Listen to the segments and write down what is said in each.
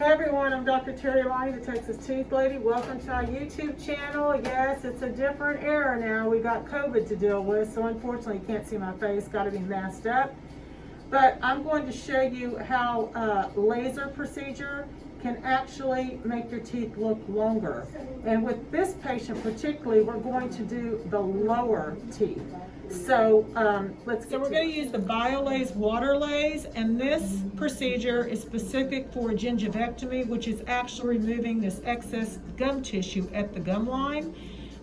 Hey everyone, I'm Dr. Terri Alani, the Texas Tooth Lady. Welcome to our YouTube channel. Yes, it's a different era now. We got COVID to deal with, so unfortunately you can't see my face, got to be masked up. But I'm going to show you how a laser procedure can actually make your teeth look longer. And with this patient particularly, we're going to do the lower teeth. So we're going to use the Biolase water laser, and this procedure is specific for gingivectomy, which is actually removing this excess gum tissue at the gum line.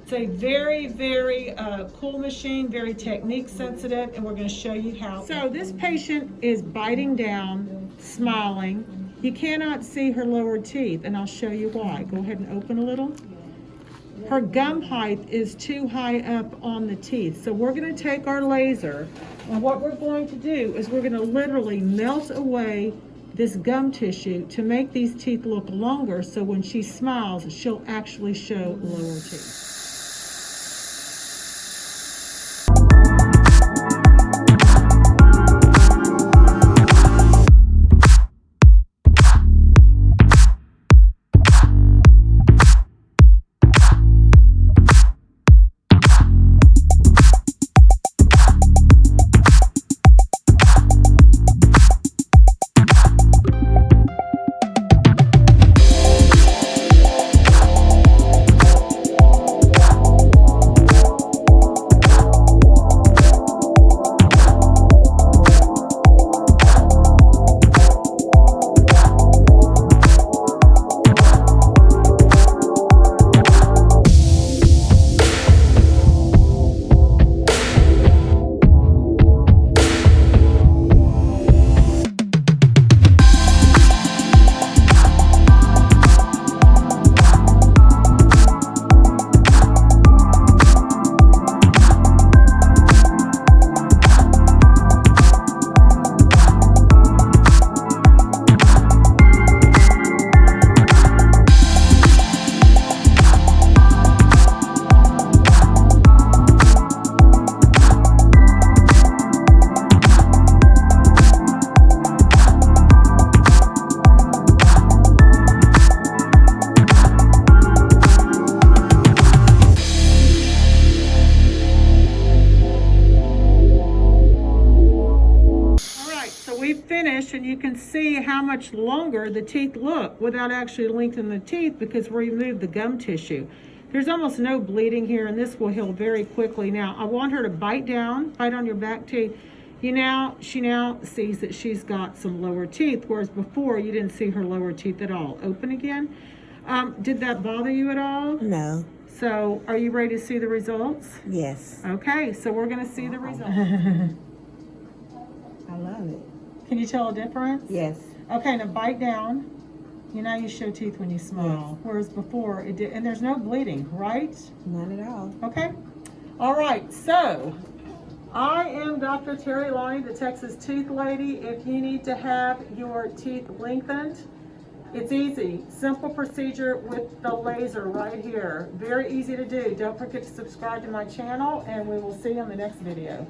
It's a very, very cool machine, very technique sensitive, and we're going to show you how. So this patient is biting down, smiling. You cannot see her lower teeth, and I'll show you why. Go ahead and open a little. Her gum height is too high up on the teeth. So we're going to take our laser, and what we're going to do is we're going to literally melt away this gum tissue to make these teeth look longer, so when she smiles, she'll actually show lower teeth. Finished, and you can see how much longer the teeth look without actually lengthening the teeth because we removed the gum tissue. There's almost no bleeding here, and this will heal very quickly. Now I want her to bite on your back teeth. She now sees that she's got some lower teeth, whereas before you didn't see her lower teeth at all. Open again. Did that bother you at all? No. So are you ready to see the results? Yes. Okay, so we're going to see the results. I love it. Can you tell a difference? Yes. Okay, now bite down. Now you show teeth when you smile, yes. Whereas before it did, and there's no bleeding, right? None at all. Okay. All right, so I am Dr. Terri Alani, the Texas Tooth Lady. If you need to have your teeth lengthened, it's easy. Simple procedure with the laser right here. Very easy to do. Don't forget to subscribe to my channel, and we will see you on the next video.